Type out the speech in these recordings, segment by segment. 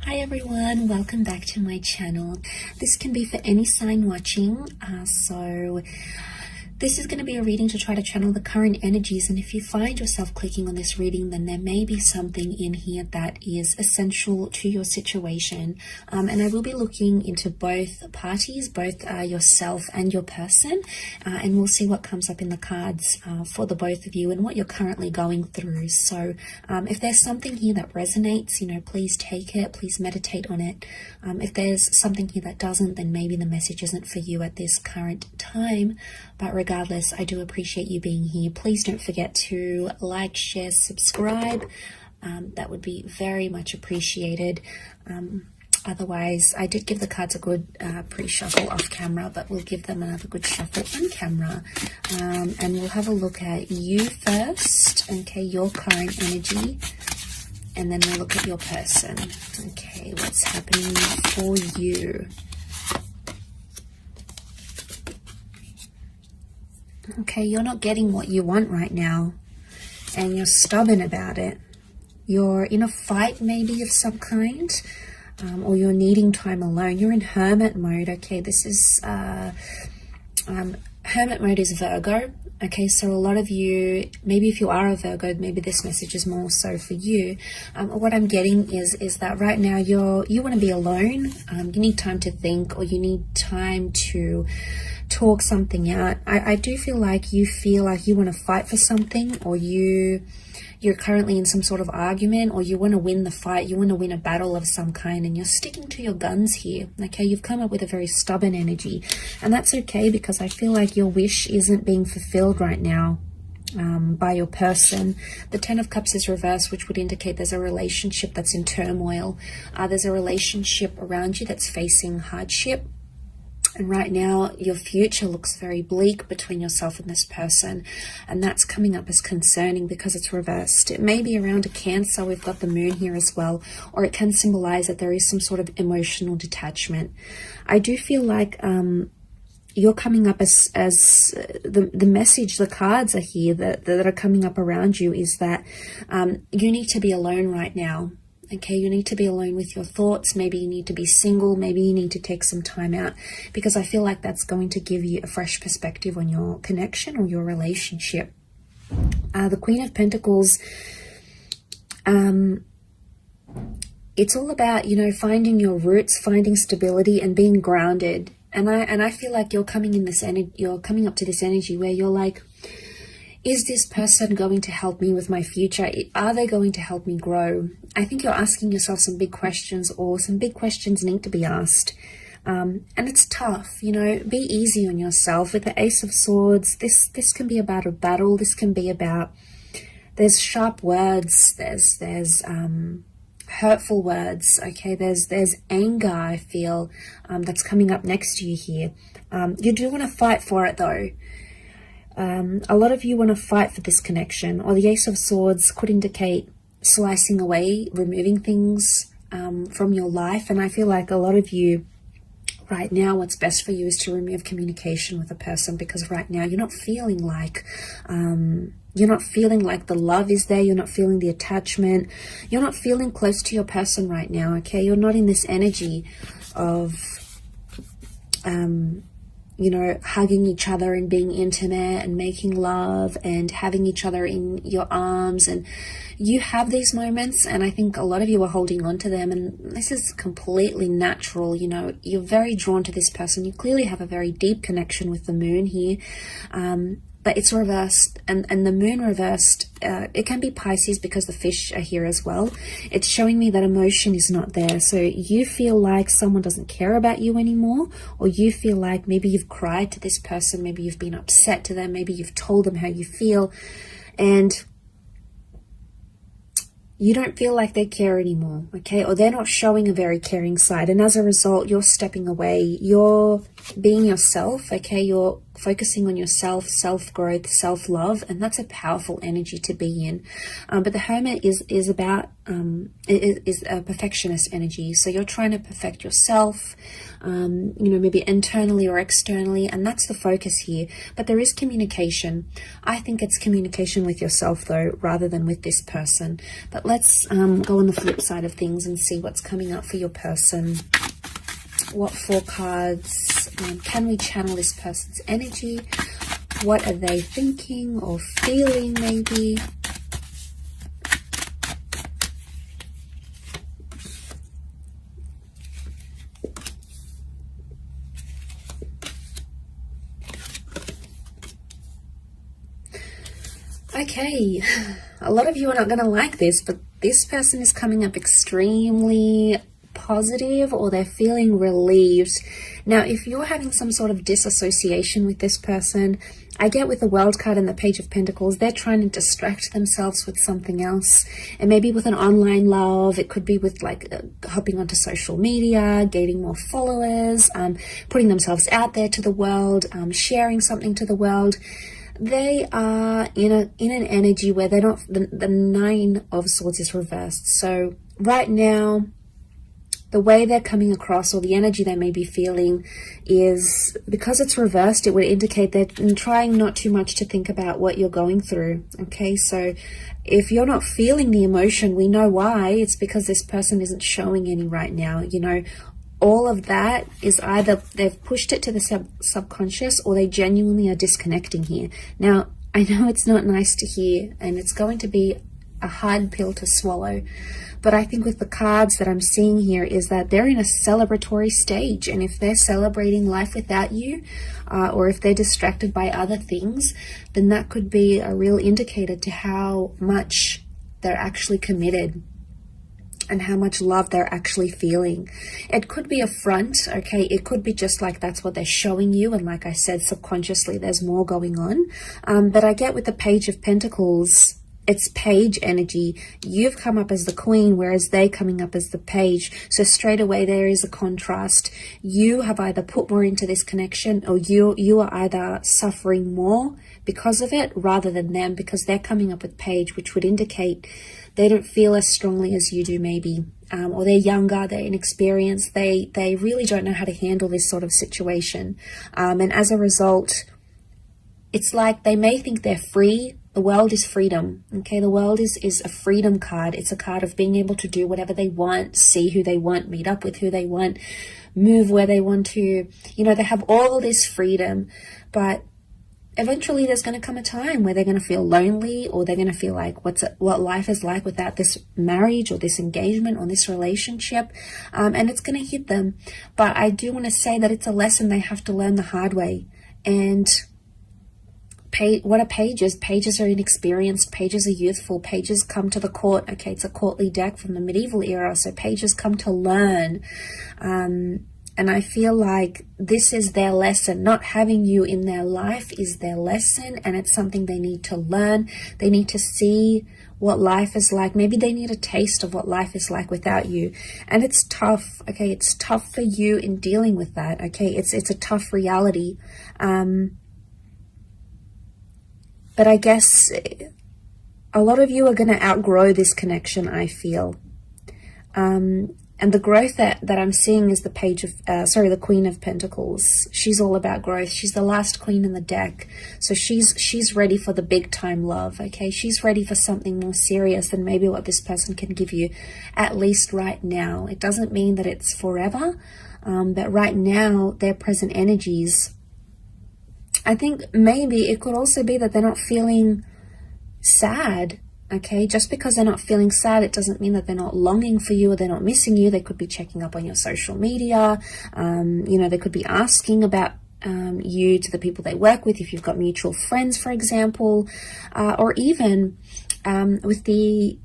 Hi everyone, welcome back to my channel. This can be for any sign watching, so this is going to be a reading to try to channel the current energies, and if you find yourself clicking on this reading, then there may be something in here that is essential to your situation. And I will be looking into both parties, both yourself and your person, and we'll see what comes up in the cards for the both of you and what you're currently going through. So if there's something here that resonates, please take it, please meditate on it. If there's something here that doesn't, then maybe the message isn't for you at this current time. But regardless, I do appreciate you being here. Please don't forget to like, share, subscribe. That would be very much appreciated. Otherwise, I did give the cards a good pre-shuffle off camera, but we'll give them another good shuffle on camera. And we'll have a look at you first, okay, your current energy. And then we'll look at your person. Okay, what's happening for you? Okay, you're not getting what you want right now, and you're stubborn about it. You're in a fight maybe of some kind, or you're needing time alone. You're in hermit mode. Okay, this is hermit mode is Virgo. Okay, so a lot of you, maybe if you are a Virgo, maybe this message is more so for you. What I'm getting is that right now you want to be alone. You need time to think, or you need time to talk something out. I do feel like you want to fight for something, or you're currently in some sort of argument, or you want to win the fight, you want to win a battle of some kind, and you're sticking to your guns here. Okay, you've come up with a very stubborn energy, and that's okay, because I feel like your wish isn't being fulfilled right now by your person. The Ten of Cups is reversed, which would indicate there's a relationship that's in turmoil. There's a relationship around you that's facing hardship. And right now, your future looks very bleak between yourself and this person. And that's coming up as concerning because it's reversed. It may be around a Cancer. We've got the moon here as well. Or it can symbolize that there is some sort of emotional detachment. I do feel like you're coming up as the message, the cards are here that are coming up around you is that you need to be alone right now. Okay, you need to be alone with your thoughts. Maybe you need to be single. Maybe you need to take some time out, because I feel like that's going to give you a fresh perspective on your connection or your relationship. The Queen of Pentacles, it's all about, finding your roots, finding stability and being grounded. And I feel like you're coming up to this energy where you're like, is this person going to help me with my future? Are they going to help me grow? I think you're asking yourself some big questions, or some big questions need to be asked. And it's tough, be easy on yourself. With the Ace of Swords, this can be about a battle. This can be about, there's sharp words, there's hurtful words, okay? There's anger, I feel, that's coming up next to you here. You do want to fight for it though. A lot of you want to fight for this connection, or the Ace of Swords could indicate slicing away, removing things from your life. And I feel like a lot of you right now, what's best for you is to remove communication with a person, because right now you're not feeling like the love is there. You're not feeling the attachment. You're not feeling close to your person right now. Okay, you're not in this energy of hugging each other and being intimate and making love and having each other in your arms. And you have these moments, and I think a lot of you are holding on to them, and this is completely natural. You're very drawn to this person. You clearly have a very deep connection with the moon here. But it's reversed, and the moon reversed, it can be Pisces because the fish are here as well. It's showing me that emotion is not there. So you feel like someone doesn't care about you anymore, or you feel like maybe you've cried to this person, maybe you've been upset to them, maybe you've told them how you feel, and you don't feel like they care anymore, okay? Or they're not showing a very caring side, and as a result, you're stepping away. You're being yourself, okay? You're focusing on yourself, self-growth, self-love, and that's a powerful energy to be in. But the Hermit is about is a perfectionist energy. So you're trying to perfect yourself, you know, maybe internally or externally, and that's the focus here. But there is communication. I think it's communication with yourself though, rather than with this person. But let's go on the flip side of things and see what's coming up for your person. What 4 cards can we channel this person's energy? What are they thinking or feeling maybe? Okay, a lot of you are not going to like this, but this person is coming up extremely positive, or they're feeling relieved. Now, if you're having some sort of disassociation with this person, I get with the World card and the Page of Pentacles, they're trying to distract themselves with something else. And maybe with an online love, it could be with like hopping onto social media, gaining more followers, putting themselves out there to the world, sharing something to the world. They are in an energy where they're not, the 9 of Swords is reversed. So right now, the way they're coming across, or the energy they may be feeling, is because it's reversed, it would indicate they're trying not too much to think about what you're going through. Okay, so if you're not feeling the emotion, we know why. It's because this person isn't showing any right now. You know, all of that is either they've pushed it to the subconscious, or they genuinely are disconnecting here. Now, I know it's not nice to hear, and it's going to be a hard pill to swallow. But I think with the cards that I'm seeing here is that they're in a celebratory stage. And if they're celebrating life without you, or if they're distracted by other things, then that could be a real indicator to how much they're actually committed and how much love they're actually feeling. It could be a front, okay? It could be just like that's what they're showing you. And like I said, subconsciously, there's more going on. But I get with the Page of Pentacles, it's page energy. You've come up as the queen, whereas they coming up as the page. So straight away there is a contrast. You have either put more into this connection, or you are either suffering more because of it rather than them, because they're coming up with page, which would indicate they don't feel as strongly as you do maybe. Or they're younger, they're inexperienced, they really don't know how to handle this sort of situation. And as a result, it's like they may think they're free. The world is freedom, okay? The world is a freedom card. It's a card of being able to do whatever they want, see who they want, meet up with who they want, move where they want to. You know, they have all this freedom, but eventually there's going to come a time where they're going to feel lonely, or they're going to feel like what life is like without this marriage or this engagement or this relationship, and it's going to hit them. But I do want to say that it's a lesson they have to learn the hard way. And what are pages? Pages are inexperienced. Pages are youthful. Pages come to the court. Okay, it's a courtly deck from the medieval era. So pages come to learn. And I feel like this is their lesson. Not having you in their life is their lesson. And it's something they need to learn. They need to see what life is like. Maybe they need a taste of what life is like without you. And it's tough. Okay, it's tough for you in dealing with that. Okay, it's a tough reality. But I guess a lot of you are going to outgrow this connection, I feel. And the growth that I'm seeing is the the Queen of Pentacles. She's all about growth. She's the last queen in the deck. So she's ready for the big time love, okay? She's ready for something more serious than maybe what this person can give you, at least right now. It doesn't mean that it's forever, but right now, their present energies, I think maybe it could also be that they're not feeling sad, okay? Just because they're not feeling sad, it doesn't mean that they're not longing for you or they're not missing you. They could be checking up on your social media. You know, they could be asking about you to the people they work with, if you've got mutual friends, for example. Or even with the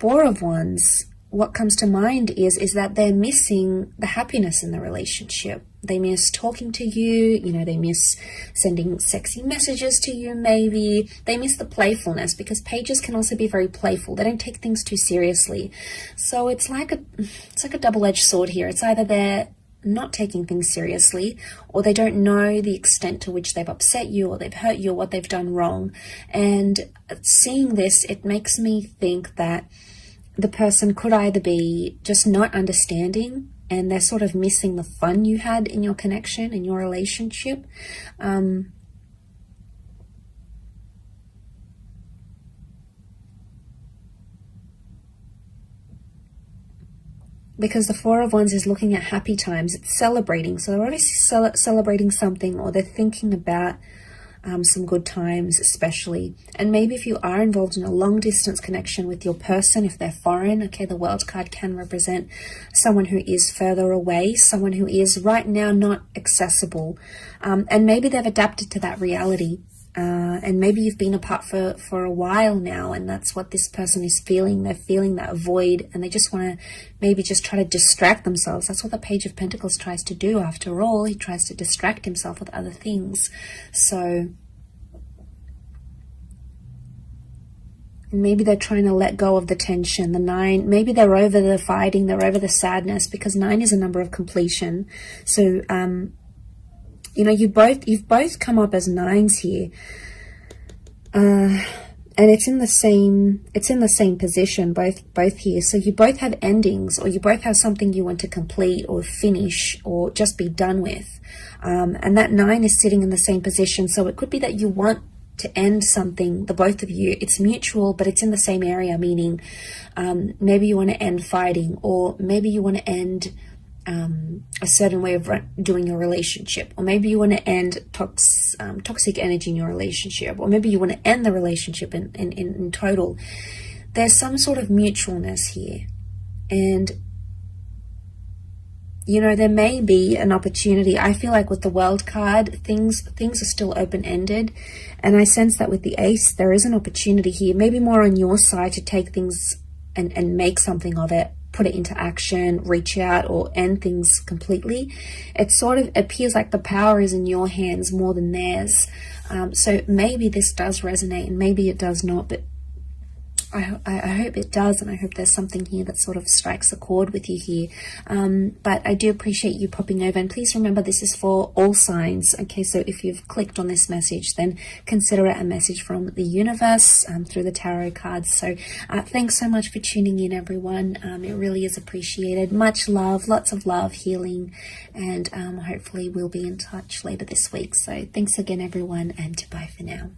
Four of Wands, what comes to mind is that they're missing the happiness in the relationship. They miss talking to you, you know, they miss sending sexy messages to you maybe. They miss the playfulness, because pages can also be very playful. They don't take things too seriously. So it's like a double-edged sword here. It's either they're not taking things seriously, or they don't know the extent to which they've upset you or they've hurt you or what they've done wrong. And seeing this, it makes me think that the person could either be just not understanding and they're sort of missing the fun you had in your connection, in your relationship. Because the Four of Wands is looking at happy times. It's celebrating. So they're obviously celebrating something, or they're thinking about some good times especially. And maybe if you are involved in a long distance connection with your person, if they're foreign, okay, the World card can represent someone who is further away, someone who is right now not accessible. And maybe they've adapted to that reality. And maybe you've been apart for a while now, and that's what this person is feeling. They're feeling that void, and they just want to maybe just try to distract themselves. That's what the Page of Pentacles tries to do. After all, he tries to distract himself with other things. So maybe they're trying to let go of the tension, the 9. Maybe they're over the fighting, they're over the sadness, because 9 is a number of completion. So, you know, you've both come up as 9s here, and it's in the same position, both here. So you both have endings, or you both have something you want to complete or finish or just be done with, and that 9 is sitting in the same position. So it could be that you want to end something, the both of you. It's mutual, but it's in the same area, meaning maybe you want to end fighting, or maybe you want to end a certain way of doing your relationship, or maybe you want to end toxic energy in your relationship, or maybe you want to end the relationship in total. There's some sort of mutualness here, and you know, there may be an opportunity. I feel like with the World card, things are still open-ended, and I sense that with the Ace, there is an opportunity here, maybe more on your side, to take things and make something of it, put it into action, reach out, or end things completely. It sort of appears like the power is in your hands more than theirs. So maybe this does resonate, and maybe it does not, but I hope it does, and I hope there's something here that sort of strikes a chord with you here. But I do appreciate you popping over, and please remember this is for all signs. Okay, so if you've clicked on this message, then consider it a message from the universe through the tarot cards. So thanks so much for tuning in, everyone. It really is appreciated. Much love, lots of love, healing, and hopefully we'll be in touch later this week. So thanks again, everyone, and bye for now.